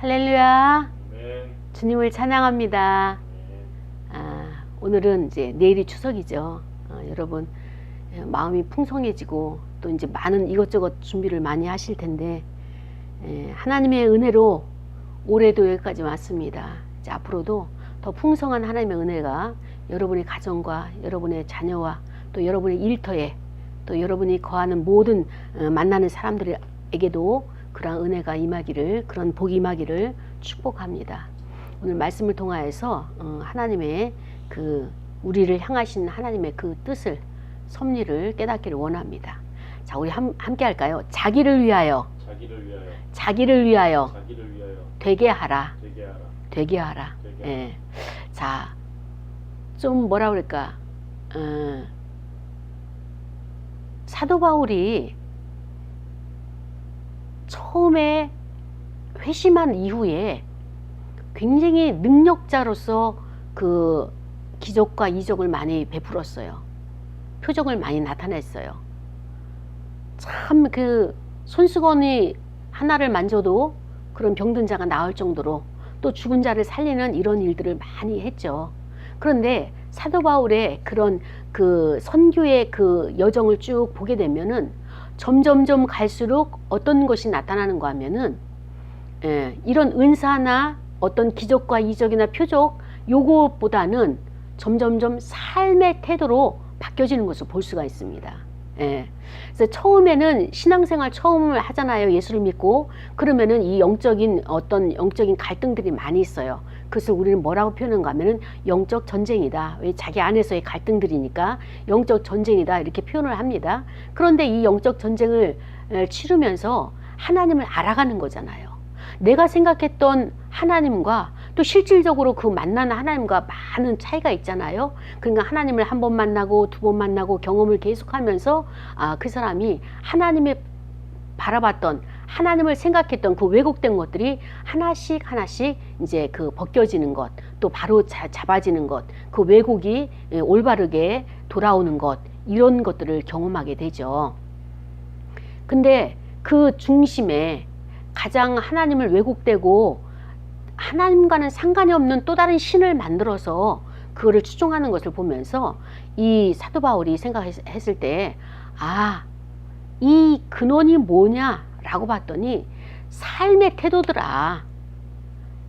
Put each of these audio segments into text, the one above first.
할렐루야. 아멘. 주님을 찬양합니다. 아멘. 오늘은 이제 내일이 추석이죠. 여러분 마음이 풍성해지고 또 이제 많은 이것저것 준비를 많이 하실 텐데 하나님의 은혜로 올해도 여기까지 왔습니다. 이제 앞으로도 더 풍성한 하나님의 은혜가 여러분의 가정과 여러분의 자녀와 또 여러분의 일터에 또 여러분이 거하는 모든 만나는 사람들에게도 그런 은혜가 임하기를, 그런 복이 임하기를 축복합니다. 오늘 말씀을 통하여서 하나님의 우리를 향하신 하나님의 그 뜻을, 섭리를 깨닫기를 원합니다. 자, 우리 함께 할까요? 자기를 위하여, 자기를 위하여, 자기를 위하여, 자기를 위하여 되게 하라, 되게 하라, 되게 하라. 되게 예. 자, 좀 뭐라 그럴까? 사도 바울이 처음에 회심한 이후에 굉장히 능력자로서 그 기적과 이적을 많이 베풀었어요. 표적을 많이 나타냈어요. 참 그 손수건이 하나를 만져도 그런 병든 자가 나을 정도로 또 죽은 자를 살리는 이런 일들을 많이 했죠. 그런데 사도 바울의 그런 그 선교의 그 여정을 쭉 보게 되면은 점점점 갈수록 어떤 것이 나타나는가 하면은 이런 은사나 어떤 기적과 이적이나 표적 요것보다는 점점점 삶의 태도로 바뀌어지는 것을 볼 수가 있습니다. 그래서 처음에는 신앙생활 처음 하잖아요. 예수를 믿고 그러면은 이 영적인 어떤 영적인 갈등들이 많이 있어요. 그래서 우리는 뭐라고 표현한가 하면은 영적 전쟁이다. 왜 자기 안에서의 갈등들이니까 영적 전쟁이다 이렇게 표현을 합니다. 그런데 이 영적 전쟁을 치르면서 하나님을 알아가는 거잖아요. 내가 생각했던 하나님과 또 실질적으로 그 만나는 하나님과 많은 차이가 있잖아요. 그러니까 하나님을 한 번 만나고 두 번 만나고 경험을 계속하면서 그 사람이 하나님의 바라봤던 하나님을 생각했던 그 왜곡된 것들이 하나씩 이제 그 벗겨지는 것, 또 바로 잡아지는 것, 그 왜곡이 올바르게 돌아오는 것, 이런 것들을 경험하게 되죠. 근데 그 중심에 가장 하나님을 왜곡되고 하나님과는 상관이 없는 또 다른 신을 만들어서 그거를 추종하는 것을 보면서 이 사도 바울이 생각했을 때 이 근원이 뭐냐라고 봤더니 삶의 태도더라.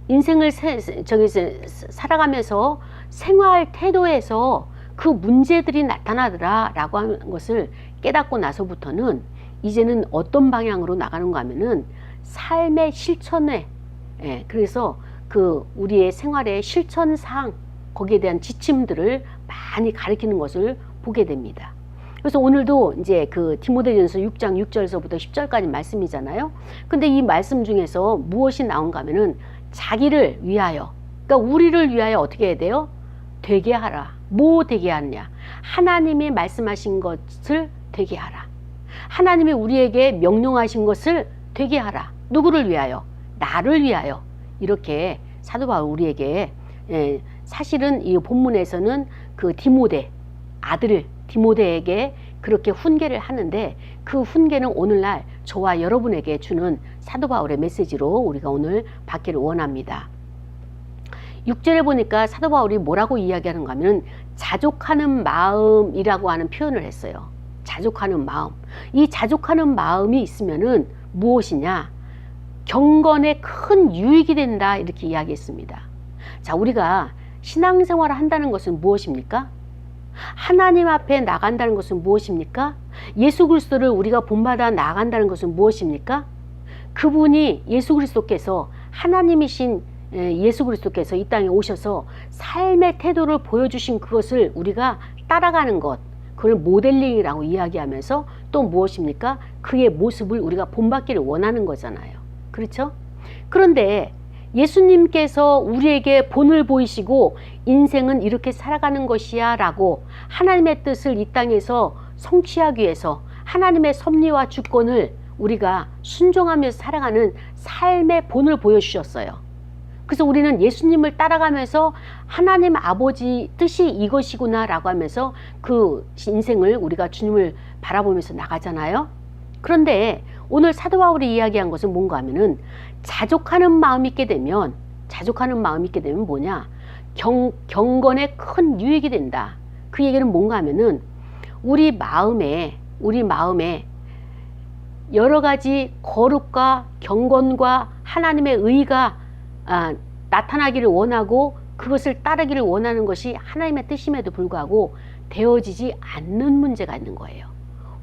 인생을 살아가면서 생활 태도에서 그 문제들이 나타나더라 라고 하는 것을 깨닫고 나서부터는 이제는 어떤 방향으로 나가는가 하면은 삶의 실천에 그래서 그 우리의 생활의 실천상 거기에 대한 지침들을 많이 가리키는 것을 보게 됩니다. 그래서 오늘도 이제 그 디모데전서 6장 6절서부터 10절까지 말씀이잖아요. 근데 이 말씀 중에서 무엇이 나온가 하면은 자기를 위하여, 그러니까 우리를 위하여 어떻게 해야 돼요? 되게 하라. 뭐 되게 하느냐? 하나님이 말씀하신 것을 되게 하라. 하나님이 우리에게 명령하신 것을 되게 하라. 누구를 위하여? 나를 위하여. 이렇게 사도 바울 우리에게 사실은 이 본문에서는 그 디모데 아들 디모데에게 그렇게 훈계를 하는데 그 훈계는 오늘날 저와 여러분에게 주는 사도 바울의 메시지로 우리가 오늘 받기를 원합니다. 6절에 보니까 사도 바울이 뭐라고 이야기하는가 하면 자족하는 마음이라고 하는 표현을 했어요. 자족하는 마음. 이 자족하는 마음이 있으면은 무엇이냐? 경건에 큰 유익이 된다 이렇게 이야기했습니다. 자, 우리가 신앙생활을 한다는 것은 무엇입니까? 하나님 앞에 나간다는 것은 무엇입니까? 예수 그리스도를 우리가 본받아 나간다는 것은 무엇입니까? 그분이 예수 그리스도께서 하나님이신 예수 그리스도께서 이 땅에 오셔서 삶의 태도를 보여주신 그것을 우리가 따라가는 것, 그걸 모델링이라고 이야기하면서 또 무엇입니까? 그의 모습을 우리가 본받기를 원하는 거잖아요. 그렇죠? 그런데 예수님께서 우리에게 본을 보이시고 인생은 이렇게 살아가는 것이야 라고 하나님의 뜻을 이 땅에서 성취하기 위해서 하나님의 섭리와 주권을 우리가 순종하면서 살아가는 삶의 본을 보여주셨어요. 그래서 우리는 예수님을 따라가면서 하나님 아버지 뜻이 이것이구나 라고 하면서 그 인생을 우리가 주님을 바라보면서 나가잖아요. 그런데 오늘 사도 바울이 이야기한 것은 뭔가 하면은 자족하는 마음이 있게 되면 뭐냐? 경건에 큰 유익이 된다. 그 얘기는 뭔가 하면은 우리 마음에 여러 가지 거룩과 경건과 하나님의 의가 나타나기를 원하고 그것을 따르기를 원하는 것이 하나님의 뜻임에도 불구하고 되어지지 않는 문제가 있는 거예요.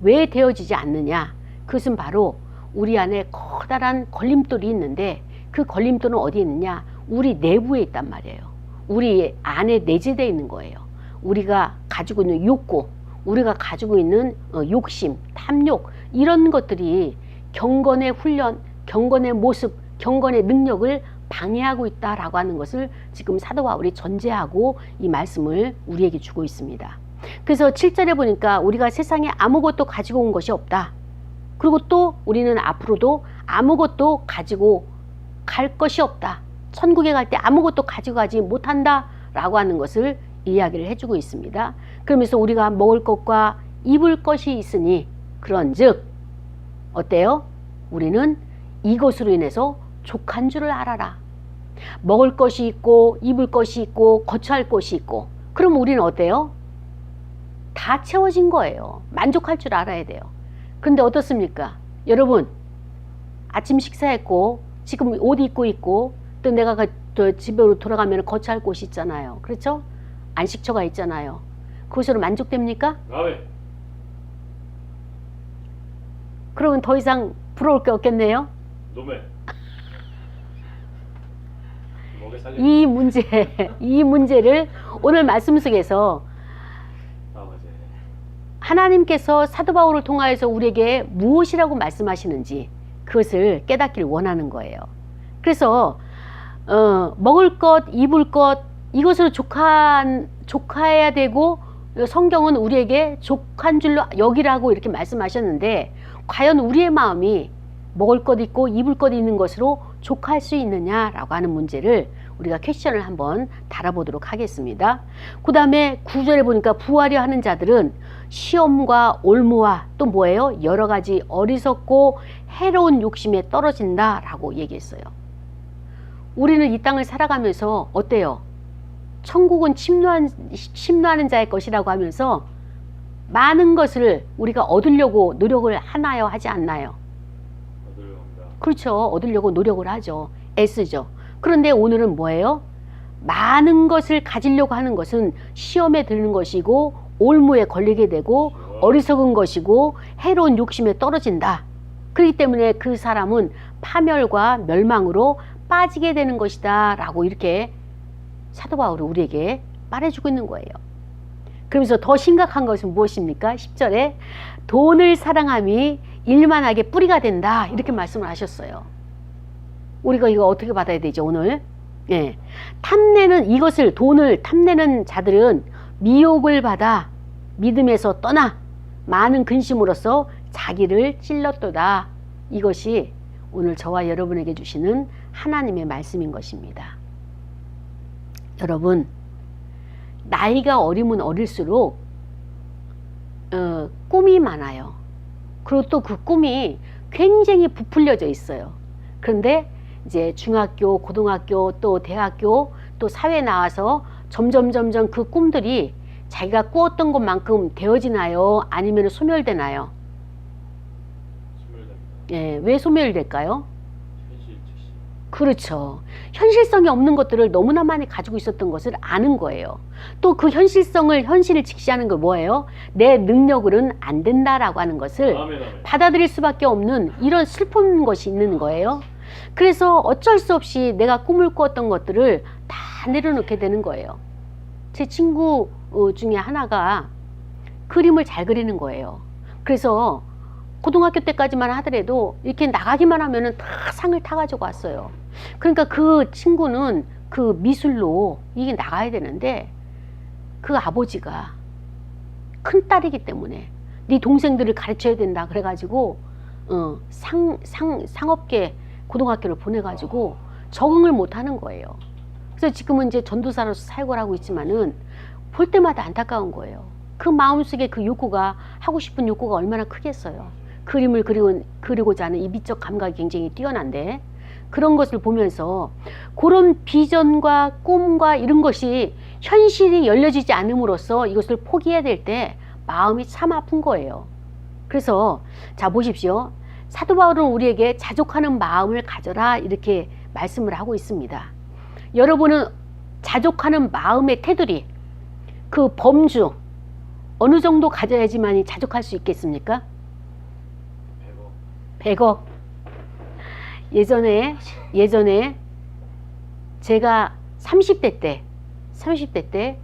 왜 되어지지 않느냐? 그것은 바로 우리 안에 커다란 걸림돌이 있는데 그 걸림돌은 어디에 있느냐? 우리 내부에 있단 말이에요. 우리 안에 내재되어 있는 거예요. 우리가 가지고 있는 욕구, 우리가 가지고 있는 욕심, 탐욕 이런 것들이 경건의 훈련, 경건의 모습, 경건의 능력을 방해하고 있다라고 하는 것을 지금 사도 바울이 전제하고 이 말씀을 우리에게 주고 있습니다. 그래서 7절에 보니까 우리가 세상에 아무것도 가지고 온 것이 없다. 그리고 또 우리는 앞으로도 아무것도 가지고 갈 것이 없다. 천국에 갈 때 아무것도 가지고 가지 못한다 라고 하는 것을 이야기를 해주고 있습니다. 그러면서 우리가 먹을 것과 입을 것이 있으니 그런즉 어때요? 우리는 이것으로 인해서 족한 줄을 알아라. 먹을 것이 있고 입을 것이 있고 거처할 것이 있고 그럼 우리는 어때요? 다 채워진 거예요. 만족할 줄 알아야 돼요. 그런데 어떻습니까? 여러분 아침 식사했고 지금 옷 입고 있고 또 내가 집으로 돌아가면 거처할 곳이 있잖아요. 그렇죠? 안식처가 있잖아요. 그것으로 만족됩니까? 아멘. 그러면 더 이상 부러울 게 없겠네요. 노매. 이 문제를 오늘 말씀 속에서 맞아요. 하나님께서 사도 바울을 통하여서 우리에게 무엇이라고 말씀하시는지 그것을 깨닫기를 원하는 거예요. 그래서 먹을 것, 입을 것 이것으로 족하해야 되고 성경은 우리에게 족한 줄로 여기라고 이렇게 말씀하셨는데 과연 우리의 마음이 먹을 것 있고 입을 것 있는 것으로 족할 수 있느냐라고 하는 문제를 우리가 퀘션을 한번 달아보도록 하겠습니다. 그 다음에 9절에 보니까 부하려 하는 자들은 시험과 올무와 또 뭐예요? 여러 가지 어리석고 해로운 욕심에 떨어진다라고 얘기했어요. 우리는 이 땅을 살아가면서 어때요? 천국은 침노하는 자의 것이라고 하면서 많은 것을 우리가 얻으려고 노력을 하나요? 하지 않나요? 얻으려고 합니다. 그렇죠. 얻으려고 노력을 하죠. 애쓰죠. 그런데 오늘은 뭐예요? 많은 것을 가지려고 하는 것은 시험에 드는 것이고 올무에 걸리게 되고 어리석은 것이고 해로운 욕심에 떨어진다. 그렇기 때문에 그 사람은 파멸과 멸망으로 빠지게 되는 것이다 라고 이렇게 사도 바울이 우리에게 말해주고 있는 거예요. 그러면서 더 심각한 것은 무엇입니까? 10절에 돈을 사랑함이 일만하게 뿌리가 된다 이렇게 말씀을 하셨어요. 우리가 이거 어떻게 받아야 되죠 오늘? 예. 탐내는 이것을 돈을 탐내는 자들은 미혹을 받아 믿음에서 떠나 많은 근심으로써 자기를 찔렀도다. 이것이 오늘 저와 여러분에게 주시는 하나님의 말씀인 것입니다. 여러분 나이가 어리면 어릴수록 꿈이 많아요. 그리고 또 그 꿈이 굉장히 부풀려져 있어요. 그런데 이제 중학교, 고등학교, 또 대학교, 또 사회에 나와서 점점 그 꿈들이 자기가 꾸었던 것만큼 되어지나요? 아니면 소멸되나요? 소멸됩니다. 예, 왜 소멸될까요? 현실 즉시. 그렇죠. 현실성이 없는 것들을 너무나 많이 가지고 있었던 것을 아는 거예요. 또 그 현실을 직시하는 거 뭐예요? 내 능력으로는 안 된다라고 하는 것을 아멘. 받아들일 수밖에 없는 이런 슬픈 것이 있는 거예요. 그래서 어쩔 수 없이 내가 꿈을 꾸었던 것들을 다 내려놓게 되는 거예요. 제 친구 중에 하나가 그림을 잘 그리는 거예요. 그래서 고등학교 때까지만 하더라도 이렇게 나가기만 하면은 다 상을 타가지고 왔어요. 그러니까 그 친구는 그 미술로 이게 나가야 되는데 그 아버지가 큰 딸이기 때문에 네 동생들을 가르쳐야 된다 그래가지고 상업계 고등학교를 보내가지고 적응을 못하는 거예요. 그래서 지금은 이제 전도사로서 사역을 하고 있지만은 볼 때마다 안타까운 거예요. 그 마음속에 그 욕구가 하고 싶은 욕구가 얼마나 크겠어요. 그림을 그리고자 하는 이 미적 감각이 굉장히 뛰어난데, 그런 것을 보면서 그런 비전과 꿈과 이런 것이 현실이 열려지지 않음으로써 이것을 포기해야 될 때 마음이 참 아픈 거예요. 그래서 자 보십시오. 사도 바울은 우리에게 자족하는 마음을 가져라 이렇게 말씀을 하고 있습니다. 여러분은 자족하는 마음의 테두리, 그 범주 어느 정도 가져야지만이 자족할 수 있겠습니까? 100억. 예전에 제가 30대 때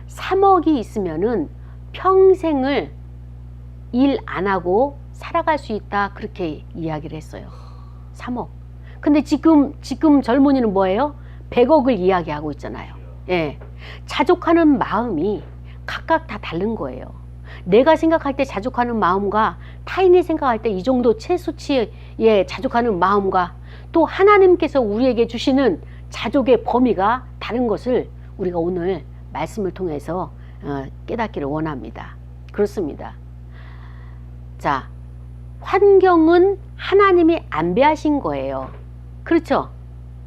3억이 있으면은 평생을 일 안 하고 살아갈 수 있다 그렇게 이야기를 했어요. 3억. 근데 지금 젊은이는 뭐예요? 100억을 이야기하고 있잖아요. 예. 자족하는 마음이 각각 다 다른 거예요. 내가 생각할 때 자족하는 마음과 타인이 생각할 때 이 정도 최소치의 자족하는 마음과 또 하나님께서 우리에게 주시는 자족의 범위가 다른 것을 우리가 오늘 말씀을 통해서 깨닫기를 원합니다. 그렇습니다. 자, 환경은 하나님이 안배하신 거예요. 그렇죠?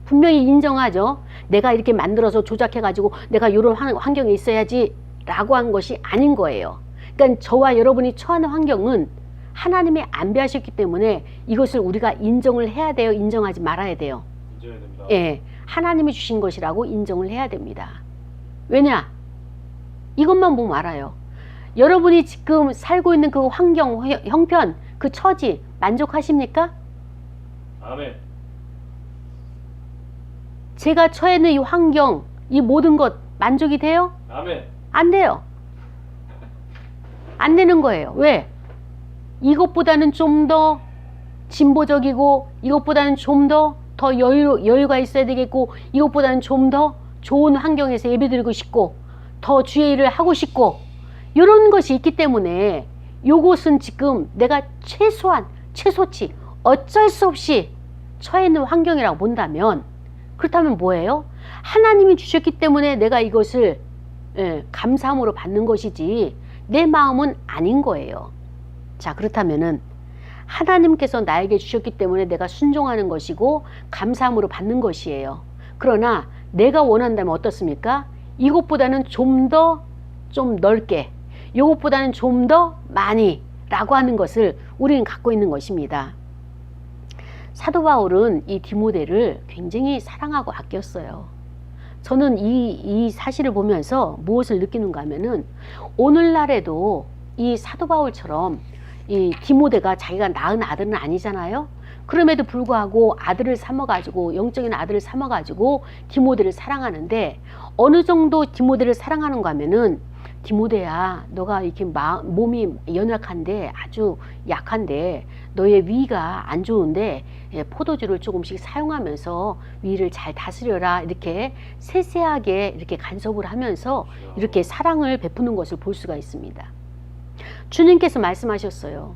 분명히 인정하죠. 내가 이렇게 만들어서 조작해가지고 내가 이런 환경에 있어야지 라고 한 것이 아닌 거예요. 그러니까 저와 여러분이 처한 환경은 하나님이 안배하셨기 때문에 이것을 우리가 인정을 해야 돼요? 인정하지 말아야 돼요? 인정해야 됩니다. 예, 하나님이 주신 것이라고 인정을 해야 됩니다. 왜냐? 이것만 보면 알아요. 여러분이 지금 살고 있는 그 환경, 형편, 그 처지 만족하십니까? 아멘. 제가 처해 있는 이 환경, 이 모든 것 만족이 돼요? 아멘. 안 돼요. 안 되는 거예요. 왜? 이것보다는 좀 더 진보적이고, 이것보다는 좀 더 여유가 있어야 되겠고, 이것보다는 좀 더 좋은 환경에서 예배드리고 싶고, 더 주의 일을 하고 싶고, 이런 것이 있기 때문에 요것은 지금 내가 최소치 어쩔 수 없이 처해 있는 환경이라고 본다면, 그렇다면 뭐예요? 하나님이 주셨기 때문에 내가 이것을 감사함으로 받는 것이지 내 마음은 아닌 거예요. 자, 그렇다면은 하나님께서 나에게 주셨기 때문에 내가 순종하는 것이고 감사함으로 받는 것이에요. 그러나 내가 원한다면 어떻습니까? 이것보다는 좀 넓게, 이것보다는 좀 더 많이 라고 하는 것을 우리는 갖고 있는 것입니다. 사도 바울은 이 디모데를 굉장히 사랑하고 아꼈어요. 저는 이 사실을 보면서 무엇을 느끼는가 하면은 오늘날에도 이 사도 바울처럼 이 디모데가 자기가 낳은 아들은 아니잖아요. 그럼에도 불구하고 아들을 삼아가지고, 영적인 아들을 삼아가지고 디모데를 사랑하는데, 어느 정도 디모데를 사랑하는가 하면은, 디모데야, 너가 이렇게 몸이 연약한데, 아주 약한데, 너의 위가 안 좋은데 포도주를 조금씩 사용하면서 위를 잘 다스려라, 이렇게 세세하게 이렇게 간섭을 하면서 이렇게 사랑을 베푸는 것을 볼 수가 있습니다. 주님께서 말씀하셨어요.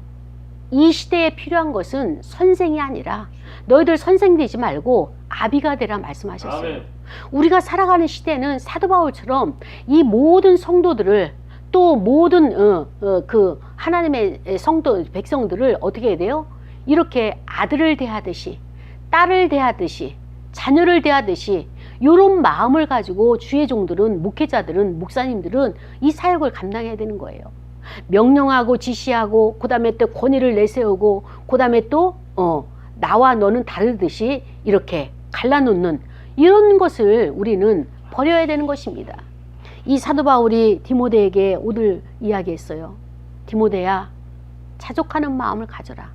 이 시대에 필요한 것은 선생이 아니라 너희들 선생 되지 말고 아비가 되라 말씀하셨어요. 아멘. 우리가 살아가는 시대는 사도 바울처럼 이 모든 성도들을, 또 모든 그 하나님의 백성들을 어떻게 해야 돼요? 이렇게 아들을 대하듯이, 딸을 대하듯이, 자녀를 대하듯이, 이런 마음을 가지고 주의 종들은, 목회자들은, 목사님들은 이 사역을 감당해야 되는 거예요. 명령하고 지시하고, 그 다음에 또 권위를 내세우고, 그 다음에 또 나와 너는 다르듯이 이렇게 갈라놓는 이런 것을 우리는 버려야 되는 것입니다. 이 사도 바울이 디모데에게 오늘 이야기했어요. 디모데야, 자족하는 마음을 가져라.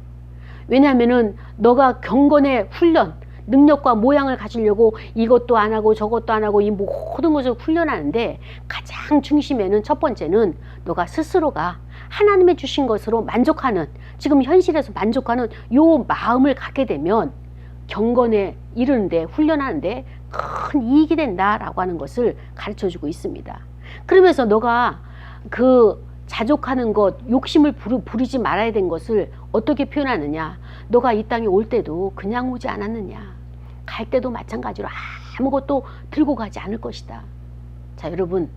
왜냐하면은 너가 경건의 훈련, 능력과 모양을 가지려고 이것도 안 하고 저것도 안 하고 이 모든 것을 훈련하는데, 가장 중심에는 첫 번째는 너가 스스로가 하나님의 주신 것으로 만족하는, 지금 현실에서 만족하는 요 마음을 갖게 되면 경건에 이르는데, 훈련하는데 큰 이익이 된다라고 하는 것을 가르쳐주고 있습니다. 그러면서 너가 그 자족하는 것, 욕심을 부리지 말아야 된 것을 어떻게 표현하느냐? 너가 이 땅에 올 때도 그냥 오지 않았느냐? 갈 때도 마찬가지로 아무것도 들고 가지 않을 것이다. 자, 여러분,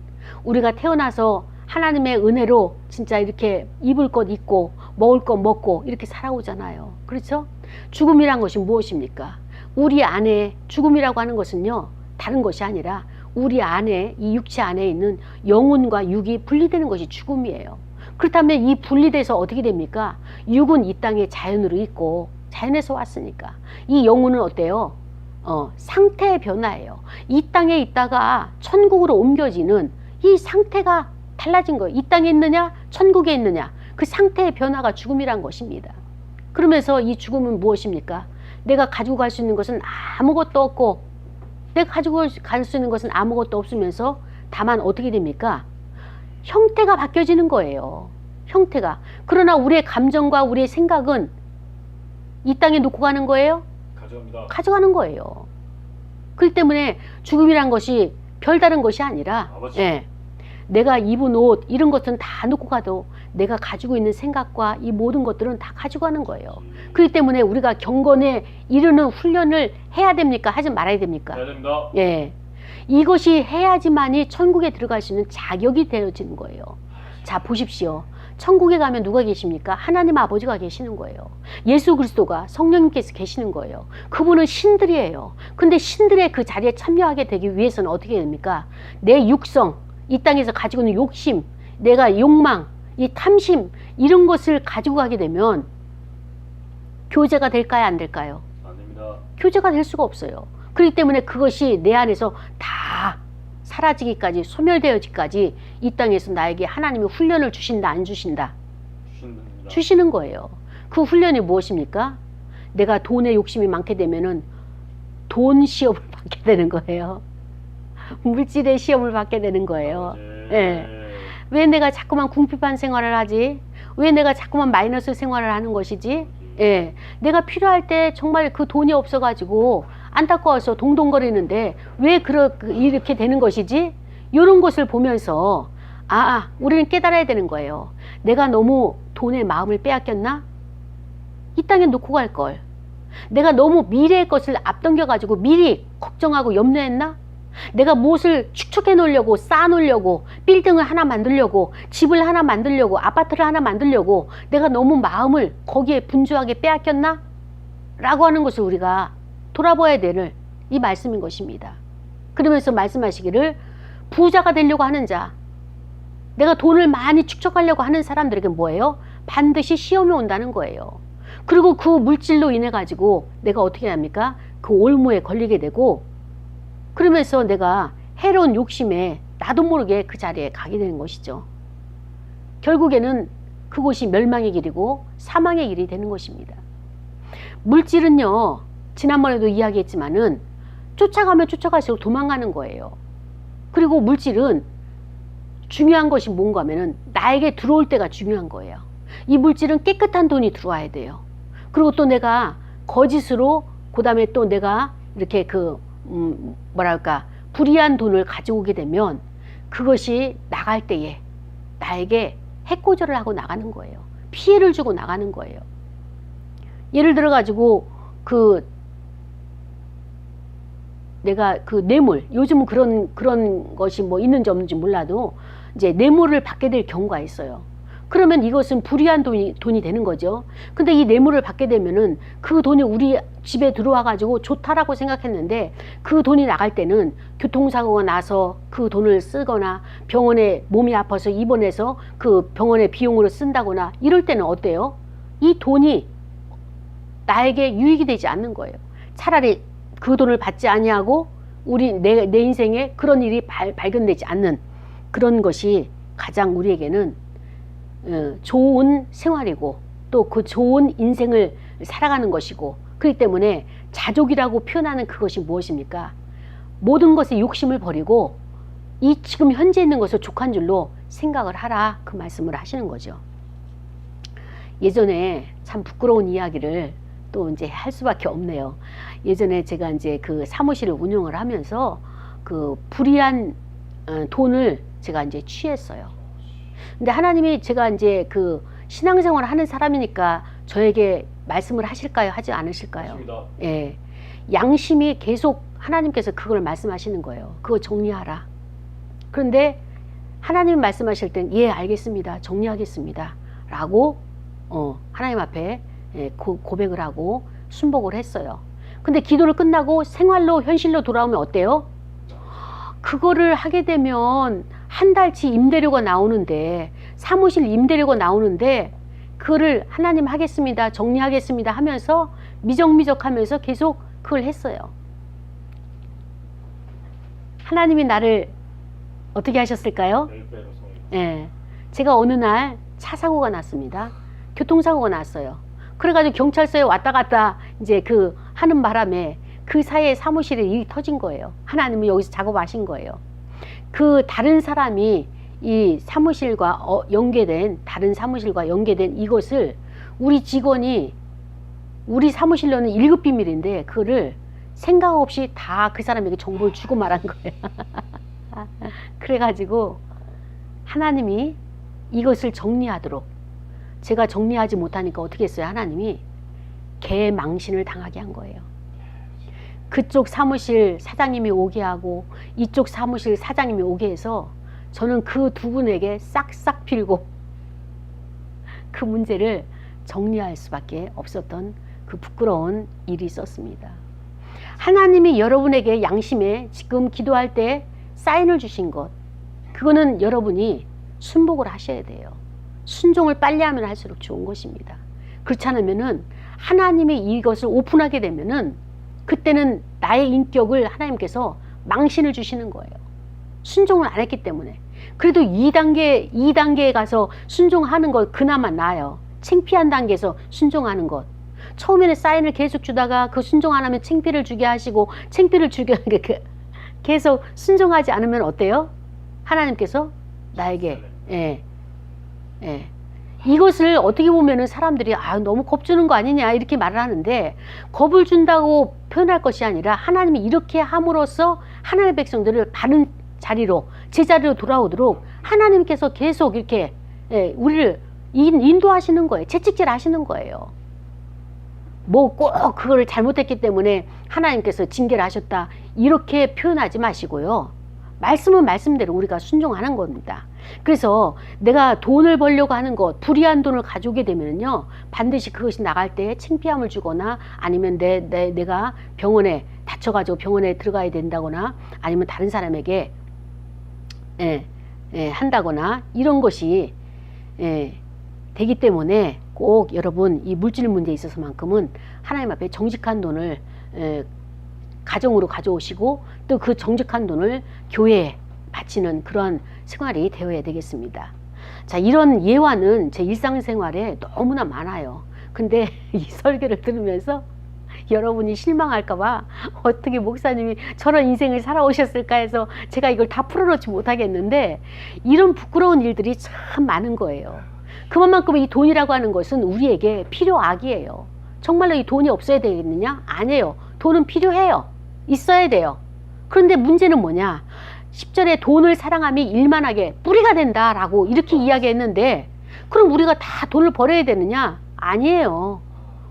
우리가 태어나서 하나님의 은혜로 진짜 이렇게 입을 것 입고 먹을 거 먹고 이렇게 살아오잖아요. 그렇죠? 죽음이란 것이 무엇입니까? 우리 안에 죽음이라고 하는 것은요, 다른 것이 아니라 우리 안에, 이 육체 안에 있는 영혼과 육이 분리되는 것이 죽음이에요. 그렇다면 이 분리돼서 어떻게 됩니까? 육은 이 땅에 자연으로 있고, 자연에서 왔으니까. 이 영혼은 어때요? 상태의 변화예요. 이 땅에 있다가 천국으로 옮겨지는 이 상태가 달라진 거예요. 이 땅에 있느냐, 천국에 있느냐. 그 상태의 변화가 죽음이란 것입니다. 그러면서 이 죽음은 무엇입니까? 내가 가지고 갈 수 있는 것은 아무것도 없고, 내가 가지고 갈 수 있는 것은 아무것도 없으면서 다만 어떻게 됩니까? 형태가 바뀌어지는 거예요. 형태가. 그러나 우리의 감정과 우리의 생각은 이 땅에 놓고 가는 거예요? 가져갑니다. 가져가는 거예요. 그렇기 때문에 죽음이란 것이 별다른 것이 아니라, 아버지. 예, 내가 입은 옷 이런 것은 다 놓고 가도 내가 가지고 있는 생각과 이 모든 것들은 다 가져가는 거예요. 그렇기 때문에 우리가 경건에 이르는 훈련을 해야 됩니까? 하지 말아야 됩니까? 해야 됩니다. 예, 이것이 해야지만이 천국에 들어갈 수 있는 자격이 되어지는 거예요. 자, 보십시오. 천국에 가면 누가 계십니까? 하나님 아버지가 계시는 거예요. 예수 그리스도가, 성령님께서 계시는 거예요. 그분은 신들이에요. 근데 신들의 그 자리에 참여하게 되기 위해서는 어떻게 됩니까? 내 육성, 이 땅에서 가지고 있는 욕심, 내가 욕망, 이 탐심, 이런 것을 가지고 가게 되면 교제가 될까요? 안 될까요? 안 됩니다. 교제가 될 수가 없어요. 그렇기 때문에 그것이 내 안에서 다 사라지기까지, 소멸되어지기까지 이 땅에서 나에게 하나님이 훈련을 주신다, 안 주신다? 주신다. 주시는 거예요. 그 훈련이 무엇입니까? 내가 돈에 욕심이 많게 되면은 돈 시험을 받게 되는 거예요. 물질의 시험을 받게 되는 거예요. 예. 왜 내가 자꾸만 궁핍한 생활을 하지? 왜 내가 자꾸만 마이너스 생활을 하는 것이지? 예. 내가 필요할 때 정말 그 돈이 없어가지고 안타까워서 동동거리는데 왜 이렇게 되는 것이지? 이런 것을 보면서 우리는 깨달아야 되는 거예요. 내가 너무 돈에 마음을 빼앗겼나? 이 땅에 놓고 갈 걸. 내가 너무 미래의 것을 앞당겨가지고 미리 걱정하고 염려했나? 내가 무엇을 축적해 놓으려고, 쌓아 놓으려고, 빌딩을 하나 만들려고, 집을 하나 만들려고, 아파트를 하나 만들려고 내가 너무 마음을 거기에 분주하게 빼앗겼나? 라고 하는 것을 우리가 돌아봐야 되는 이 말씀인 것입니다. 그러면서 말씀하시기를 부자가 되려고 하는 자, 내가 돈을 많이 축적하려고 하는 사람들에게 뭐예요? 반드시 시험이 온다는 거예요. 그리고 그 물질로 인해 가지고 내가 어떻게 합니까? 그 올무에 걸리게 되고, 그러면서 내가 해로운 욕심에 나도 모르게 그 자리에 가게 되는 것이죠. 결국에는 그곳이 멸망의 길이고 사망의 길이 되는 것입니다. 물질은요, 지난번에도 이야기했지만은 쫓아가면 쫓아갈수록 도망가는 거예요. 그리고 물질은 중요한 것이 뭔가 하면은 나에게 들어올 때가 중요한 거예요. 이 물질은 깨끗한 돈이 들어와야 돼요. 그리고 또 내가 거짓으로, 그 다음에 또 내가 이렇게 불이한 돈을 가져오게 되면 그것이 나갈 때에 나에게 해코지를 하고 나가는 거예요. 피해를 주고 나가는 거예요. 예를 들어 가지고 내가 그 뇌물, 요즘은 그런 것이 뭐 있는지 없는지 몰라도 이제 뇌물을 받게 될 경우가 있어요. 그러면 이것은 불이한 돈이 되는 거죠. 근데 이 뇌물을 받게 되면은 그 돈이 우리 집에 들어와 가지고 좋다라고 생각했는데 그 돈이 나갈 때는 교통사고가 나서 그 돈을 쓰거나 병원에 몸이 아파서 입원해서 그 병원의 비용으로 쓴다거나 이럴 때는 어때요? 이 돈이 나에게 유익이 되지 않는 거예요. 차라리 그 돈을 받지 아니하고 내 인생에 그런 일이 발견되지 않는 그런 것이 가장 우리에게는 좋은 생활이고 또 그 좋은 인생을 살아가는 것이고, 그렇기 때문에 자족이라고 표현하는 그것이 무엇입니까? 모든 것에 욕심을 버리고 이 지금 현재 있는 것을 족한 줄로 생각을 하라, 그 말씀을 하시는 거죠. 예전에 참 부끄러운 이야기를 또 이제 할 수밖에 없네요. 예전에 제가 이제 그 사무실을 운영을 하면서 그 불이한 돈을 제가 이제 취했어요. 근데 하나님이, 제가 이제 그 신앙생활을 하는 사람이니까 저에게 말씀을 하실까요? 하지 않으실까요? 맞습니다. 예. 양심이 계속 하나님께서 그걸 말씀하시는 거예요. 그거 정리하라. 그런데 하나님이 말씀하실 땐 예, 알겠습니다. 정리하겠습니다. 라고 하나님 앞에 고백을 하고 순복을 했어요. 근데 기도를 끝나고 생활로 현실로 돌아오면 어때요? 그거를 하게 되면 한 달치 임대료가 나오는데, 사무실 임대료가 나오는데, 그거를 하나님 하겠습니다, 정리하겠습니다 하면서 미적미적하면서 계속 그걸 했어요. 하나님이 나를 어떻게 하셨을까요? 예, 제가 어느 날 차 사고가 났습니다. 교통사고가 났어요. 그래가지고 경찰서에 왔다 갔다 이제 그 하는 바람에 그 사이에 사무실에 일이 터진 거예요. 하나님은 여기서 작업하신 거예요. 그 다른 사람이 이 사무실과 연계된, 다른 사무실과 연계된 이것을 우리 직원이, 우리 사무실로는 1급 비밀인데 그거를 생각 없이 다 그 사람에게 정보를 주고 말한 거예요. 그래가지고 하나님이 이것을 정리하도록, 제가 정리하지 못하니까 어떻게 했어요? 하나님이 개망신을 당하게 한 거예요. 그쪽 사무실 사장님이 오게 하고 이쪽 사무실 사장님이 오게 해서 저는 그 두 분에게 싹싹 빌고 그 문제를 정리할 수밖에 없었던 그 부끄러운 일이 있었습니다. 하나님이 여러분에게 양심에 지금 기도할 때 사인을 주신 것, 그거는 여러분이 순복을 하셔야 돼요. 순종을 빨리 하면 할수록 좋은 것입니다. 그렇지 않으면은 하나님이 이것을 오픈하게 되면은 그때는 나의 인격을 하나님께서 망신을 주시는 거예요. 순종을 안 했기 때문에. 그래도 2단계에 가서 순종하는 것 그나마 나아요. 창피한 단계에서 순종하는 것. 처음에는 사인을 계속 주다가 그 순종 안 하면 창피를 주게 하시고, 창피를 주게 하니까 계속 순종하지 않으면 어때요? 하나님께서 나에게 이것을 어떻게 보면은 사람들이 너무 겁주는 거 아니냐 이렇게 말을 하는데, 겁을 준다고 표현할 것이 아니라 하나님이 이렇게 함으로써 하나님의 백성들을 바른 자리로, 제자리로 돌아오도록 하나님께서 계속 이렇게 우리를 인도하시는 거예요. 채찍질 하시는 거예요. 뭐 꼭 그걸 잘못했기 때문에 하나님께서 징계를 하셨다 이렇게 표현하지 마시고요. 말씀은 말씀대로 우리가 순종하는 겁니다. 그래서 내가 돈을 벌려고 하는 것, 불의한 돈을 가져오게 되면요, 반드시 그것이 나갈 때 창피함을 주거나, 아니면 내가 병원에 다쳐가지고 병원에 들어가야 된다거나, 아니면 다른 사람에게 한다거나 이런 것이 되기 때문에 꼭 여러분 이 물질 문제에 있어서만큼은 하나님 앞에 정직한 돈을 가정으로 가져오시고, 또 그 정직한 돈을 교회에 바치는 그런 생활이 되어야 되겠습니다. 자, 이런 예화는 제 일상생활에 너무나 많아요. 근데 이 설교를 들으면서 여러분이 실망할까봐 어떻게 목사님이 저런 인생을 살아오셨을까 해서 제가 이걸 다 풀어놓지 못하겠는데, 이런 부끄러운 일들이 참 많은 거예요. 그만큼 이 돈이라고 하는 것은 우리에게 필요악이에요. 정말로 이 돈이 없어야 되겠느냐? 아니에요. 돈은 필요해요. 있어야 돼요. 그런데 문제는 뭐냐? 10절에 돈을 사랑함이 일만하게 뿌리가 된다라고 이렇게 이야기했는데, 그럼 우리가 다 돈을 버려야 되느냐? 아니에요.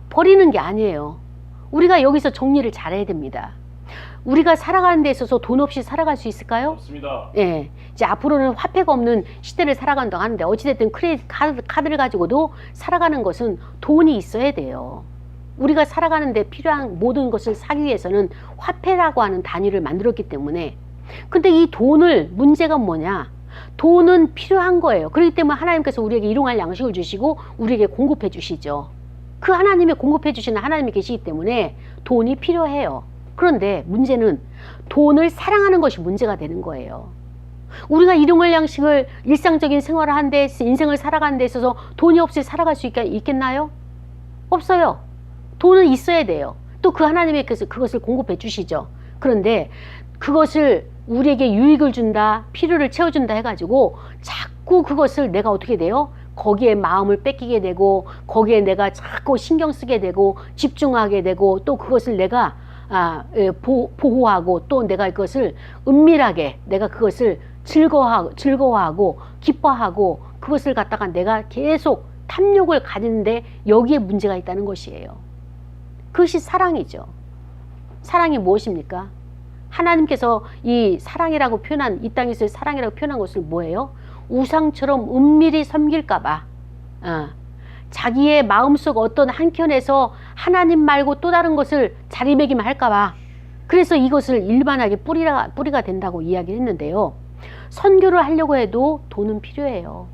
버리는 게 아니에요. 우리가 여기서 정리를 잘해야 됩니다. 우리가 살아가는 데 있어서 돈 없이 살아갈 수 있을까요? 없습니다. 예, 이제 앞으로는 화폐가 없는 시대를 살아간다고 하는데, 어찌됐든 크레딧 카드를 가지고도 살아가는 것은 돈이 있어야 돼요. 우리가 살아가는 데 필요한 모든 것을 사기 위해서는 화폐라고 하는 단위를 만들었기 때문에. 근데 이 돈을, 문제가 뭐냐? 돈은 필요한 거예요. 그렇기 때문에 하나님께서 우리에게 일용할 양식을 주시고 우리에게 공급해 주시죠. 그 하나님이 공급해 주시는 하나님이 계시기 때문에 돈이 필요해요. 그런데 문제는 돈을 사랑하는 것이 문제가 되는 거예요. 우리가 일용할 양식을, 일상적인 생활을 하는 데, 인생을 살아가는 데 있어서 돈이 없이 살아갈 수 있겠나요? 없어요. 돈은 있어야 돼요. 또 그 하나님께서 그것을 공급해 주시죠. 그런데 그것을 우리에게 유익을 준다, 필요를 채워준다 해가지고 자꾸 그것을 내가 어떻게 돼요? 거기에 마음을 뺏기게 되고, 거기에 내가 자꾸 신경 쓰게 되고 집중하게 되고, 또 그것을 내가 보호하고, 또 내가 그것을 은밀하게 내가 그것을 즐거워하고 기뻐하고, 그것을 갖다가 내가 계속 탐욕을 가지는데 여기에 문제가 있다는 것이에요. 그것이 사랑이죠. 사랑이 무엇입니까? 하나님께서 이 사랑이라고 표현한, 이 땅에서의 사랑이라고 표현한 것을 뭐예요? 우상처럼 은밀히 섬길까봐 자기의 마음속 어떤 한켠에서 하나님 말고 또 다른 것을 자리매김 할까봐 그래서 이것을 일반하게 뿌리가 된다고 이야기를 했는데요. 선교를 하려고 해도 돈은 필요해요.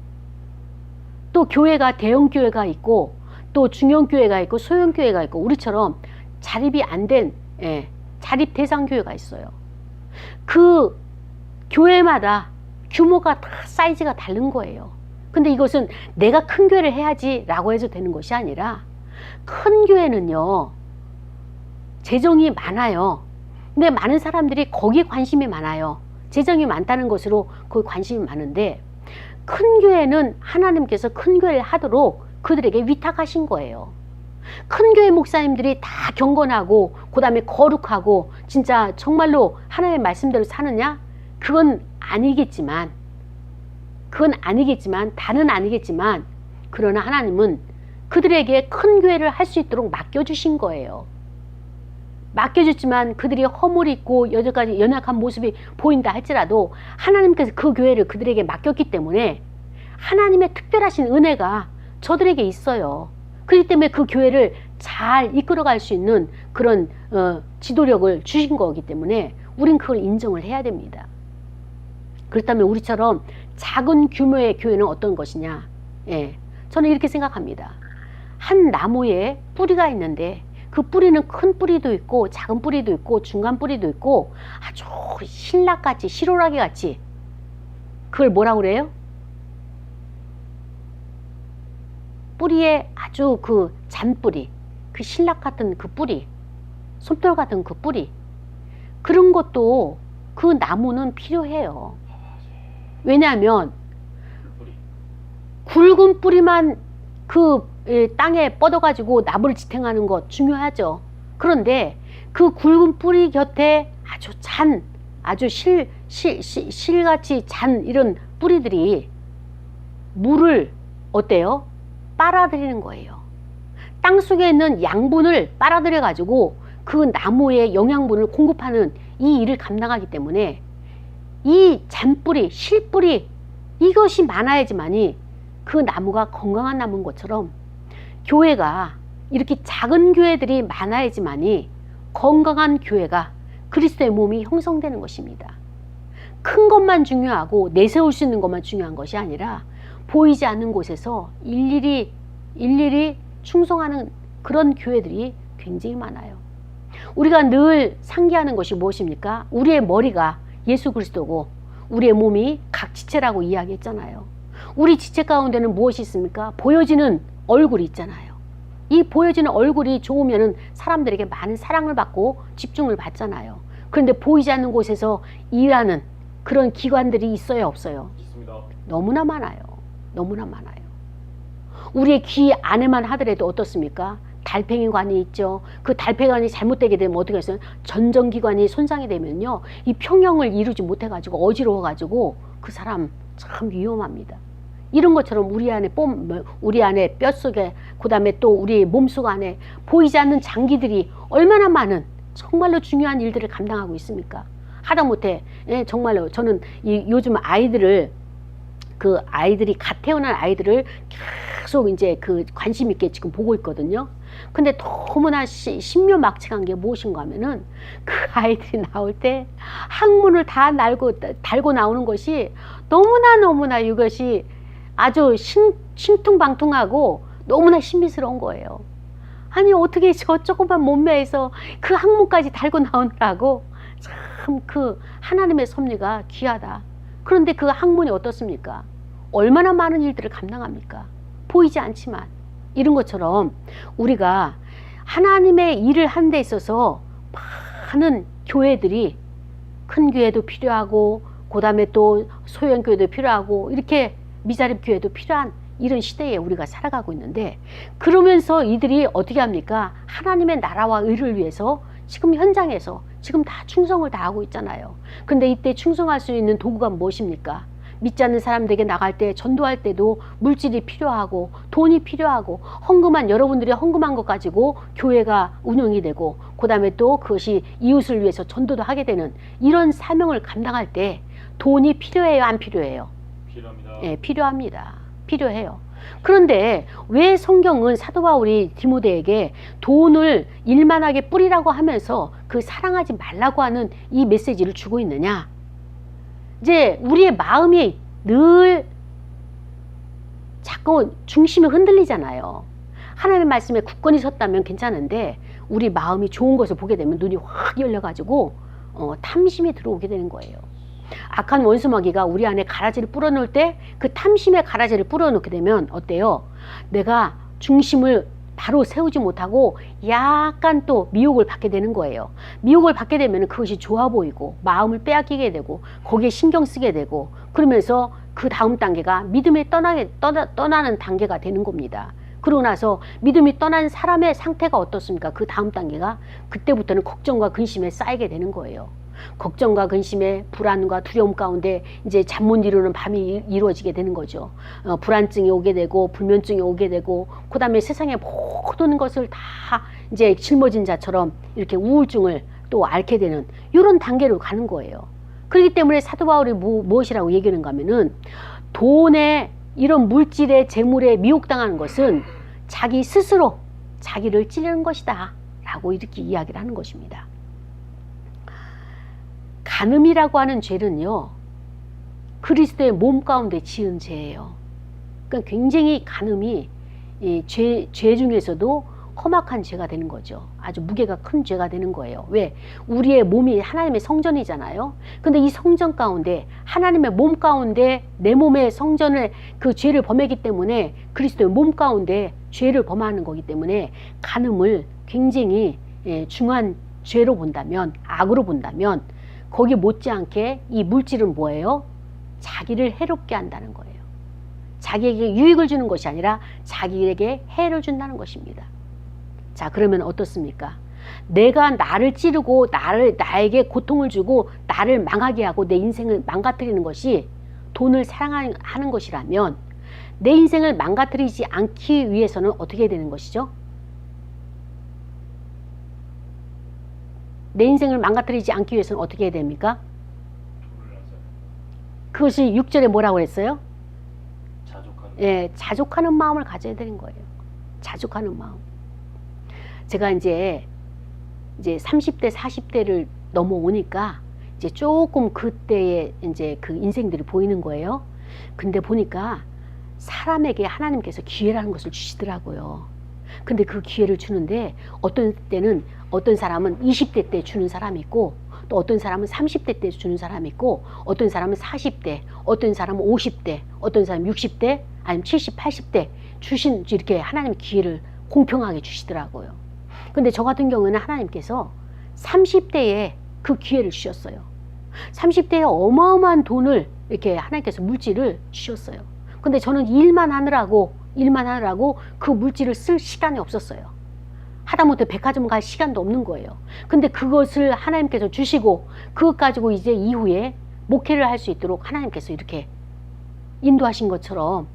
또 교회가 대형 교회가 있고 또 중형 교회가 있고 소형 교회가 있고 우리처럼 자립이 안 된 자립 대상 교회가 있어요. 그 교회마다 규모가 다 사이즈가 다른 거예요. 근데 이것은 내가 큰 교회를 해야지 라고 해서 되는 것이 아니라 큰 교회는요 재정이 많아요. 근데 많은 사람들이 거기에 관심이 많아요. 재정이 많다는 것으로 거기 관심이 많은데 큰 교회는 하나님께서 큰 교회를 하도록 그들에게 위탁하신 거예요. 큰 교회 목사님들이 다 경건하고 그 다음에 거룩하고 진짜 정말로 하나님의 말씀대로 사느냐? 그건 아니겠지만 다는 아니겠지만 그러나 하나님은 그들에게 큰 교회를 할 수 있도록 맡겨주신 거예요. 맡겨줬지만 그들이 허물 있고 여기까지 연약한 모습이 보인다 할지라도 하나님께서 그 교회를 그들에게 맡겼기 때문에 하나님의 특별하신 은혜가 저들에게 있어요. 그렇기 때문에 그 교회를 잘 이끌어갈 수 있는 그런 지도력을 주신 거기 때문에 우린 그걸 인정을 해야 됩니다. 그렇다면 우리처럼 작은 규모의 교회는 어떤 것이냐? 저는 이렇게 생각합니다. 한 나무에 뿌리가 있는데 그 뿌리는 큰 뿌리도 있고 작은 뿌리도 있고 중간 뿌리도 있고 아주 신락같이 시로라기같이 그걸 뭐라고 그래요? 뿌리에 아주 그 잔뿌리, 그 신락 같은 그 뿌리, 솜털 같은 그 뿌리 그런 것도 그 나무는 필요해요. 왜냐하면 굵은 뿌리만 그 땅에 뻗어가지고 나무를 지탱하는 것 중요하죠. 그런데 그 굵은 뿌리 곁에 아주 실같이 잔 이런 뿌리들이 물을 어때요? 빨아들이는 거예요. 땅 속에 있는 양분을 빨아들여 가지고 그 나무에 영양분을 공급하는 이 일을 감당하기 때문에 이 잔뿌리, 실뿌리 이것이 많아야지만이 그 나무가 건강한 나무인 것처럼 교회가 이렇게 작은 교회들이 많아야지만이 건강한 교회가 그리스도의 몸이 형성되는 것입니다. 큰 것만 중요하고 내세울 수 있는 것만 중요한 것이 아니라 보이지 않는 곳에서 일일이 충성하는 그런 교회들이 굉장히 많아요. 우리가 늘 상기하는 것이 무엇입니까? 우리의 머리가 예수 그리스도고 우리의 몸이 각 지체라고 이야기했잖아요. 우리 지체 가운데는 무엇이 있습니까? 보여지는 얼굴이 있잖아요. 이 보여지는 얼굴이 좋으면 사람들에게 많은 사랑을 받고 집중을 받잖아요. 그런데 보이지 않는 곳에서 일하는 그런 기관들이 있어요, 없어요? 있습니다. 너무나 많아요. 너무나 많아요. 우리의 귀 안에만 하더라도 어떻습니까? 달팽이관이 있죠. 그 달팽이관이 잘못되게 되면 어떻게 했어요? 전정기관이 손상이 되면요, 이 평형을 이루지 못해가지고 어지러워가지고 그 사람 참 위험합니다. 이런 것처럼 우리 안에 뼛속에 그 다음에 또 우리 몸속 안에 보이지 않는 장기들이 얼마나 많은 정말로 중요한 일들을 감당하고 있습니까? 하다못해 정말로 저는 요즘 아이들이 갓 태어난 아이들을 계속 이제 그 관심 있게 지금 보고 있거든요. 근데 너무나 신묘막측한 게 무엇인가 하면은 그 아이들이 나올 때 항문을 다 달고 나오는 것이 너무나 이것이 아주 신퉁방퉁하고 너무나 신비스러운 거예요. 아니 어떻게 저 조그만 몸매에서 그 항문까지 달고 나오느라고 참 그 하나님의 섭리가 귀하다. 그런데 그 항문이 어떻습니까? 얼마나 많은 일들을 감당합니까? 보이지 않지만. 이런 것처럼 우리가 하나님의 일을 하는 데 있어서 많은 교회들이 큰 교회도 필요하고 그 다음에 또 소형 교회도 필요하고 이렇게 미자립 교회도 필요한 이런 시대에 우리가 살아가고 있는데, 그러면서 이들이 어떻게 합니까? 하나님의 나라와 의를 위해서 지금 현장에서 지금 다 충성을 다하고 있잖아요. 그런데 이때 충성할 수 있는 도구가 무엇입니까? 믿지 않는 사람들에게 나갈 때 전도할 때도 물질이 필요하고 돈이 필요하고 여러분들이 헌금한 것 가지고 교회가 운영이 되고 그 다음에 또 그것이 이웃을 위해서 전도도 하게 되는 이런 사명을 감당할 때 돈이 필요해요, 안 필요해요? 필요합니다. 예, 필요합니다. 필요해요. 그런데 왜 성경은 사도 바울이 디모데에게 돈을 일만하게 뿌리라고 하면서 그 사랑하지 말라고 하는 이 메시지를 주고 있느냐? 이제 우리의 마음이 늘 자꾸 중심이 흔들리잖아요. 하나님의 말씀에 굳건히 섰다면 괜찮은데 우리 마음이 좋은 것을 보게 되면 눈이 확 열려가지고 탐심이 들어오게 되는 거예요. 악한 원수마귀가 우리 안에 가라지를 뿌려놓을 때 그 탐심의 가라지를 뿌려놓게 되면 어때요? 내가 중심을 바로 세우지 못하고 약간 또 미혹을 받게 되는 거예요. 미혹을 받게 되면 그것이 좋아 보이고 마음을 빼앗기게 되고 거기에 신경 쓰게 되고 그러면서 그 다음 단계가 믿음이 떠나는 단계가 되는 겁니다. 그러고 나서 믿음이 떠난 사람의 상태가 어떻습니까? 그 다음 단계가 그때부터는 걱정과 근심에 쌓이게 되는 거예요. 걱정과 근심에 불안과 두려움 가운데 이제 잠 못 이루는 밤이 이루어지게 되는 거죠. 불안증이 오게 되고 불면증이 오게 되고 그 다음에 세상의 모든 것을 다 이제 짊어진 자처럼 이렇게 우울증을 또 앓게 되는 이런 단계로 가는 거예요. 그렇기 때문에 사도 바울이 무엇이라고 얘기하는가 하면은 돈에 이런 물질의 재물에 미혹당하는 것은 자기 스스로 자기를 찌르는 것이다 라고 이렇게 이야기를 하는 것입니다. 간음이라고 하는 죄는요, 그리스도의 몸 가운데 지은 죄예요. 그러니까 굉장히 간음이 죄 중에서도 험악한 죄가 되는 거죠. 아주 무게가 큰 죄가 되는 거예요. 왜? 우리의 몸이 하나님의 성전이잖아요. 근데 이 성전 가운데 하나님의 몸 가운데 내 몸의 성전을 그 죄를 범했기 때문에 그리스도의 몸 가운데 죄를 범하는 거기 때문에 간음을 굉장히 중한 죄로 본다면, 악으로 본다면 거기 못지않게 이 물질은 뭐예요? 자기를 해롭게 한다는 거예요. 자기에게 유익을 주는 것이 아니라 자기에게 해를 준다는 것입니다. 자, 그러면 어떻습니까? 내가 나를 찌르고 나에게 고통을 주고 나를 망하게 하고 내 인생을 망가뜨리는 것이 돈을 사랑하는 것이라면 내 인생을 망가뜨리지 않기 위해서는 어떻게 되는 것이죠? 내 인생을 망가뜨리지 않기 위해서는 어떻게 해야 됩니까? 그것이 6절에 뭐라고 했어요? 자족하는 마음을 가져야 되는 거예요. 자족하는 마음. 제가 이제 30대, 40대를 넘어오니까 이제 조금 그때의 이제 그 인생들이 보이는 거예요. 근데 보니까 사람에게 하나님께서 기회라는 것을 주시더라고요. 근데 그 기회를 주는데 어떤 때는 어떤 사람은 20대 때 주는 사람이 있고 또 어떤 사람은 30대 때 주는 사람이 있고 어떤 사람은 40대, 어떤 사람은 50대, 어떤 사람은 60대, 아니면 70, 80대 주신 이렇게 하나님 기회를 공평하게 주시더라고요. 근데 저 같은 경우는 하나님께서 30대에 그 기회를 주셨어요. 30대에 어마어마한 돈을 이렇게 하나님께서 물질을 주셨어요. 근데 저는 일만 하느라고 그 물질을 쓸 시간이 없었어요. 하다못해 백화점 갈 시간도 없는 거예요. 근데 그것을 하나님께서 주시고 그것 가지고 이제 이후에 목회를 할 수 있도록 하나님께서 이렇게 인도하신 것처럼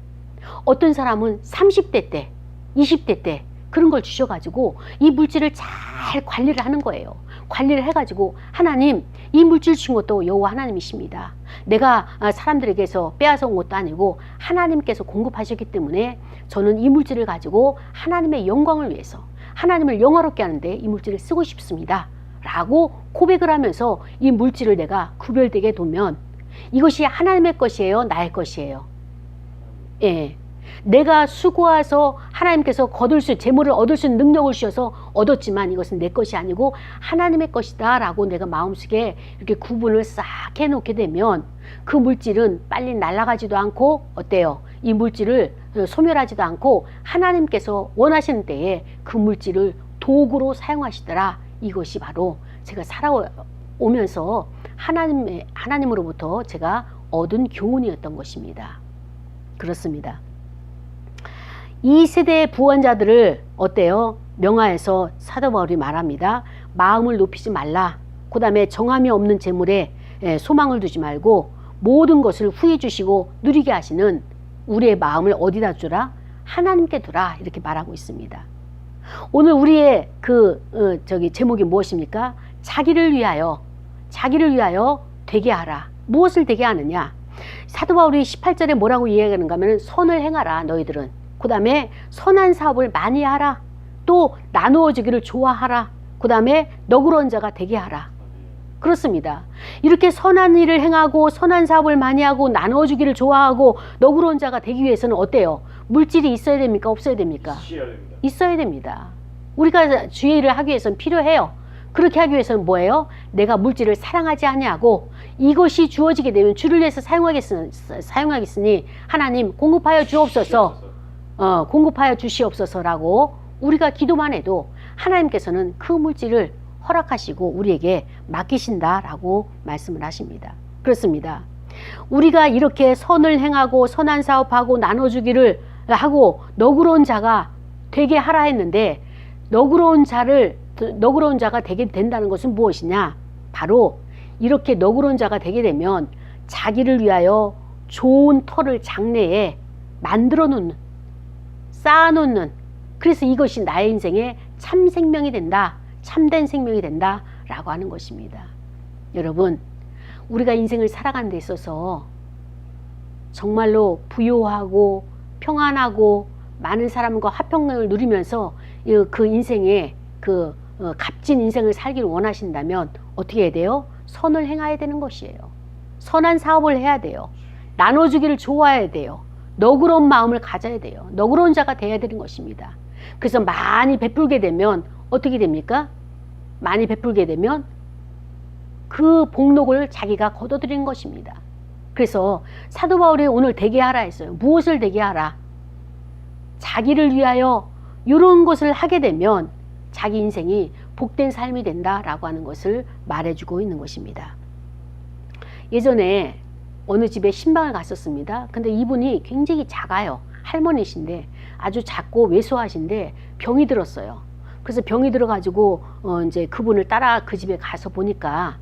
어떤 사람은 30대 때, 20대 때 그런 걸 주셔가지고 이 물질을 잘 관리를 하는 거예요. 관리를 해가지고 하나님, 이 물질 주신 것도 여호와 하나님이십니다. 내가 사람들에게서 빼앗아 온 것도 아니고 하나님께서 공급하셨기 때문에 저는 이 물질을 가지고 하나님의 영광을 위해서 하나님을 영화롭게 하는데 이 물질을 쓰고 싶습니다 라고 고백을 하면서 이 물질을 내가 구별되게 두면 이것이 하나님의 것이에요, 나의 것이에요? 예. 내가 수고해서 하나님께서 재물을 얻을 수 있는 능력을 주셔서 얻었지만 이것은 내 것이 아니고 하나님의 것이다 라고 내가 마음속에 이렇게 구분을 싹 해놓게 되면 그 물질은 빨리 날아가지도 않고 어때요? 이 물질을 소멸하지도 않고 하나님께서 원하시는 때에 그 물질을 도구로 사용하시더라. 이것이 바로 제가 살아오면서 하나님으로부터 제가 얻은 교훈이었던 것입니다. 그렇습니다. 이 세대의 부원자들을 어때요? 명하에서 사도 바울이 말합니다. 마음을 높이지 말라. 그 다음에 정함이 없는 재물에 소망을 두지 말고 모든 것을 후히 주시고 누리게 하시는 우리의 마음을 어디다 두라? 하나님께 두라. 이렇게 말하고 있습니다. 오늘 우리의 제목이 무엇입니까? 자기를 위하여 되게 하라. 무엇을 되게 하느냐? 사도 바울이 18절에 뭐라고 이야기하는가 하면 선을 행하라 너희들은. 그 다음에 선한 사업을 많이 하라. 또 나누어 주기를 좋아하라. 그 다음에 너그러운 자가 되게 하라. 그렇습니다. 이렇게 선한 일을 행하고 선한 사업을 많이 하고 나누어 주기를 좋아하고 너그러운 자가 되기 위해서는 어때요? 물질이 있어야 됩니까? 없어야 됩니까? 있어야 됩니다. 우리가 주의 일을 하기 위해서는 필요해요. 그렇게 하기 위해서는 뭐예요? 내가 물질을 사랑하지 아니하고 이것이 주어지게 되면 주를 위해서 사용하겠으니 하나님 공급하여 주옵소서. 공급하여 주시옵소서라고 우리가 기도만 해도 하나님께서는 그 물질을 허락하시고 우리에게 맡기신다라고 말씀을 하십니다. 그렇습니다. 우리가 이렇게 선을 행하고 선한 사업하고 나눠주기를 하고 너그러운 자가 되게 하라 했는데 너그러운 자가 되게 된다는 것은 무엇이냐? 바로 이렇게 너그러운 자가 되게 되면 자기를 위하여 좋은 터를 장래에 만들어 놓는, 쌓아 놓는, 그래서 이것이 나의 인생의 참 생명이 된다, 참된 생명이 된다 라고 하는 것입니다. 여러분, 우리가 인생을 살아가는 데 있어서 정말로 부유하고 평안하고 많은 사람과 화평을 누리면서 그 인생의 값진 인생을 살기를 원하신다면 어떻게 해야 돼요? 선을 행해야 되는 것이에요. 선한 사업을 해야 돼요. 나눠주기를 좋아해야 돼요. 너그러운 마음을 가져야 돼요. 너그러운 자가 되어야 되는 것입니다. 그래서 많이 베풀게 되면 어떻게 됩니까? 많이 베풀게 되면 그 복록을 자기가 거둬들이는 것입니다. 그래서 사도 바울이 오늘 되게 하라 했어요. 무엇을 되게 하라? 자기를 위하여 이런 것을 하게 되면 자기 인생이 복된 삶이 된다라고 하는 것을 말해주고 있는 것입니다. 예전에 어느 집에 신방을 갔었습니다. 근데 이분이 굉장히 작아요. 할머니신데 아주 작고 왜소하신데 병이 들었어요. 그래서 병이 들어가지고 이제 그분을 따라 그 집에 가서 보니까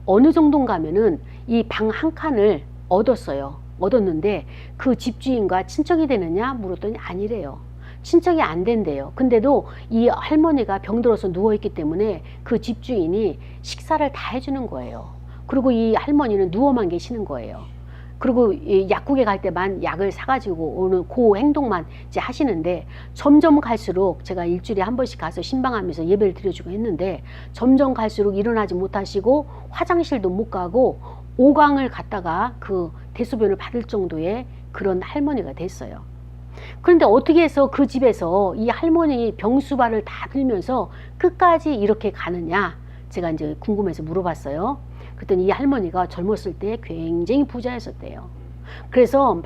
어느 정도인가 하면은 이 방 한 칸을 얻었는데 그 집주인과 친척이 되느냐 물었더니 아니래요. 친척이 안 된대요. 근데도 이 할머니가 병들어서 누워있기 때문에 그 집주인이 식사를 다 해주는 거예요. 그리고 이 할머니는 누워만 계시는 거예요. 그리고 약국에 갈 때만 약을 사가지고 오는 그 행동만 이제 하시는데 점점 갈수록 제가 일주일에 한 번씩 가서 신방하면서 예배를 드려주고 했는데 점점 갈수록 일어나지 못하시고 화장실도 못 가고 오강을 갔다가 그 대소변을 받을 정도의 그런 할머니가 됐어요. 그런데 어떻게 해서 그 집에서 이 할머니 병수발을 다 들면서 끝까지 이렇게 가느냐 제가 이제 궁금해서 물어봤어요. 그랬더니 이 할머니가 젊었을 때 굉장히 부자였었대요. 그래서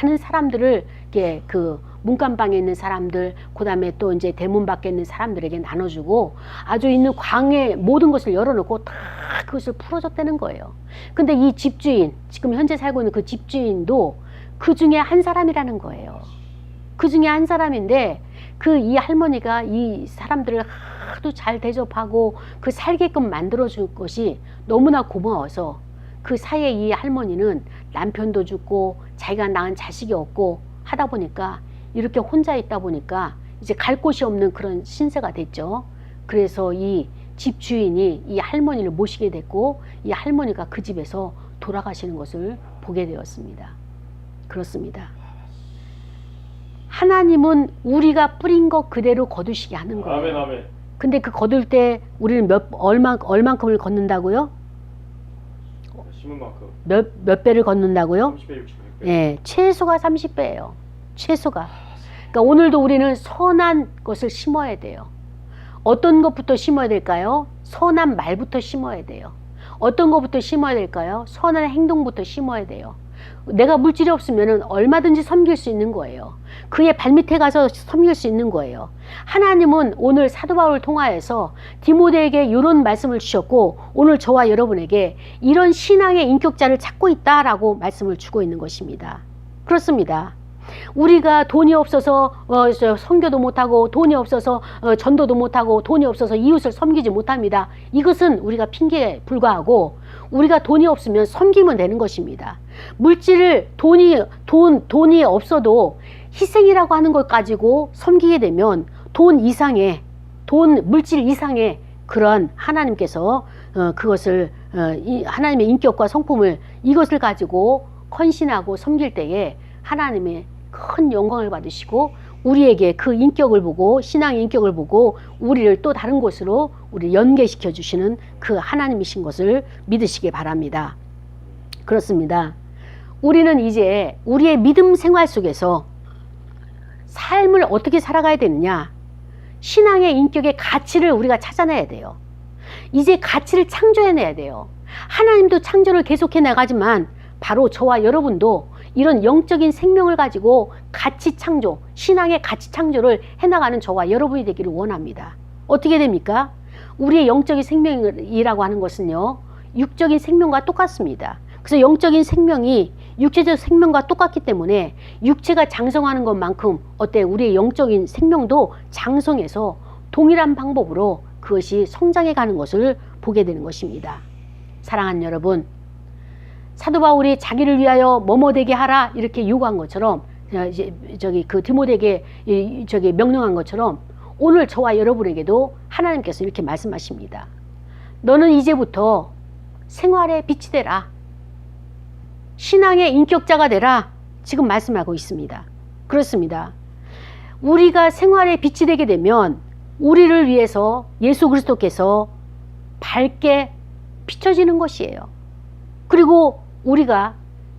많은 사람들을 이렇게 그 문간방에 있는 사람들, 그 다음에 또 이제 대문 밖에 있는 사람들에게 나눠주고 아주 있는 광에 모든 것을 열어놓고 다 그것을 풀어줬다는 거예요. 근데 이 집주인, 지금 현재 살고 있는 그 집주인도 그 중에 한 사람이라는 거예요. 그 중에 한 사람인데 그 이 할머니가 이 사람들을 하도 잘 대접하고 그 살게끔 만들어준 것이 너무나 고마워서 그 사이에 이 할머니는 남편도 죽고 자기가 낳은 자식이 없고 하다 보니까 이렇게 혼자 있다 보니까 이제 갈 곳이 없는 그런 신세가 됐죠. 그래서 이 집주인이 이 할머니를 모시게 됐고 이 할머니가 그 집에서 돌아가시는 것을 보게 되었습니다. 그렇습니다. 하나님은 우리가 뿌린 것 그대로 거두시게 하는 거예요. 아멘, 아멘. 근데 그 거둘 때 우리는 얼만큼을 걷는다고요? 심은 만큼. 몇 배를 걷는다고요? 30배, 60배. 예, 최소가 30배예요. 최소가. 그러니까 오늘도 우리는 선한 것을 심어야 돼요. 어떤 것부터 심어야 될까요? 선한 말부터 심어야 돼요. 어떤 것부터 심어야 될까요? 선한 행동부터 심어야 돼요. 내가 물질이 없으면 얼마든지 섬길 수 있는 거예요. 그의 발밑에 가서 섬길 수 있는 거예요. 하나님은 오늘 사도 바울을 통하여서 디모데에게 이런 말씀을 주셨고 오늘 저와 여러분에게 이런 신앙의 인격자를 찾고 있다라고 말씀을 주고 있는 것입니다. 그렇습니다. 우리가 돈이 없어서 선교도 못하고 돈이 없어서 전도도 못하고 돈이 없어서 이웃을 섬기지 못합니다. 이것은 우리가 핑계에 불과하고 우리가 돈이 없으면 섬기면 되는 것입니다. 물질을 돈이 없어도 희생이라고 하는 것 가지고 섬기게 되면 물질 이상의 그런 하나님께서 그것을 하나님의 인격과 성품을 이것을 가지고 헌신하고 섬길 때에 하나님의 큰 영광을 받으시고 우리에게 그 인격을 보고 신앙의 인격을 보고 우리를 또 다른 곳으로 우리 연계시켜 주시는 그 하나님이신 것을 믿으시기 바랍니다. 그렇습니다. 우리는 이제 우리의 믿음 생활 속에서 삶을 어떻게 살아가야 되느냐, 신앙의 인격의 가치를 우리가 찾아내야 돼요. 이제 가치를 창조해내야 돼요. 하나님도 창조를 계속해 나가지만 바로 저와 여러분도 이런 영적인 생명을 가지고 가치 창조, 신앙의 가치 창조를 해나가는 저와 여러분이 되기를 원합니다. 어떻게 됩니까? 우리의 영적인 생명이라고 하는 것은요, 육적인 생명과 똑같습니다. 그래서 영적인 생명이 육체적 생명과 똑같기 때문에 육체가 장성하는 것만큼 우리의 영적인 생명도 장성해서 동일한 방법으로 그것이 성장해 가는 것을 보게 되는 것입니다. 사랑하는 여러분, 사도 바울이 자기를 위하여 뭐뭐 되게 하라 이렇게 요구한 것처럼 그 디모데에게 명령한 것처럼 오늘 저와 여러분에게도 하나님께서 이렇게 말씀하십니다. 너는 이제부터 생활의 빛이 되라. 신앙의 인격자가 되라. 지금 말씀하고 있습니다. 그렇습니다. 우리가 생활의 빛이 되게 되면 우리를 위해서 예수 그리스도께서 밝게 비춰지는 것이에요. 그리고 우리가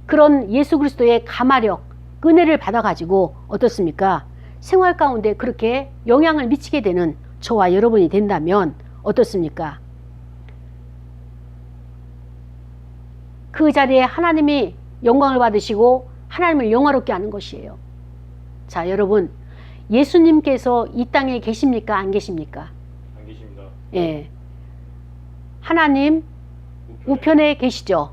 그런 예수 그리스도의 가마력, 은혜를 받아가지고 어떻습니까? 생활 가운데 그렇게 영향을 미치게 되는 저와 여러분이 된다면 어떻습니까? 그 자리에 하나님이 영광을 받으시고 하나님을 영화롭게 하는 것이에요. 자, 여러분, 예수님께서 이 땅에 계십니까? 안 계십니까? 안 계십니다. 예. 하나님 우편에 계시죠.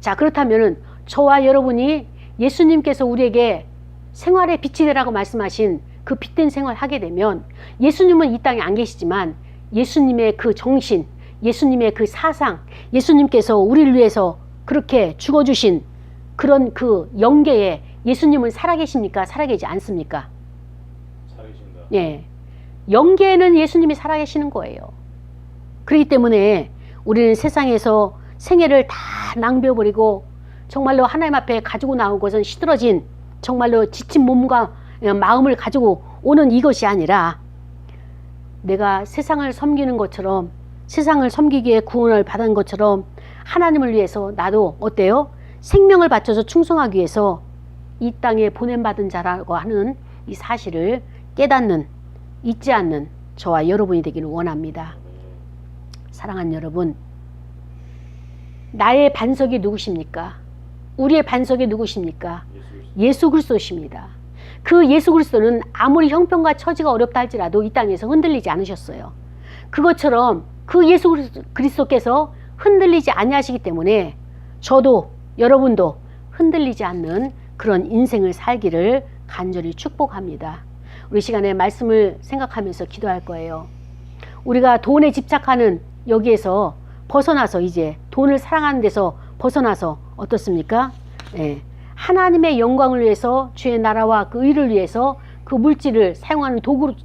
자, 그렇다면은 저와 여러분이 예수님께서 우리에게 생활의 빛이 되라고 말씀하신 그 빛된 생활을 하게 되면 예수님은 이 땅에 안 계시지만 예수님의 그 정신, 예수님의 그 사상, 예수님께서 우리를 위해서 그렇게 죽어주신 그런 그 영계에 예수님은 살아계십니까? 살아계시지 않습니까? 살아계십니다. 예. 영계에는 예수님이 살아계시는 거예요. 그렇기 때문에 우리는 세상에서 생애를 다 낭비해버리고 정말로 하나님 앞에 가지고 나온 것은 시들어진 정말로 지친 몸과 마음을 가지고 오는 이것이 아니라 내가 세상을 섬기는 것처럼 세상을 섬기기에 구원을 받은 것처럼 하나님을 위해서 나도 어때요? 생명을 바쳐서 충성하기 위해서 이 땅에 보냄받은 자라고 하는 이 사실을 깨닫는, 잊지 않는 저와 여러분이 되기를 원합니다. 사랑하는 여러분, 나의 반석이 누구십니까? 우리의 반석이 누구십니까? 예수 그리스도십니다. 그 예수 그리스도는 아무리 형편과 처지가 어렵다 할지라도 이 땅에서 흔들리지 않으셨어요. 그것처럼 그 예수 그리스도께서 흔들리지 아니하시기 때문에 저도 여러분도 흔들리지 않는 그런 인생을 살기를 간절히 축복합니다. 우리 시간에 말씀을 생각하면서 기도할 거예요. 우리가 돈에 집착하는 여기에서 벗어나서 이제 돈을 사랑하는 데서 벗어나서 어떻습니까? 네. 하나님의 영광을 위해서 주의 나라와 그 의를 위해서 그 물질을 사용하는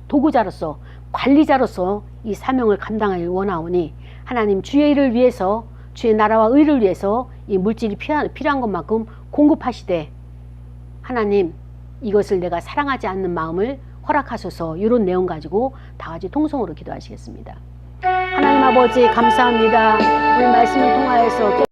도구자로서 관리자로서 이 사명을 감당하길 원하오니 하나님 주의 일을 위해서 주의 나라와 의를 위해서 이 물질이 필요한 것만큼 공급하시되 하나님 이것을 내가 사랑하지 않는 마음을 허락하소서. 이런 내용 가지고 다 같이 통성으로 기도하시겠습니다. 하나님 아버지 감사합니다. 오늘 말씀을 통하여서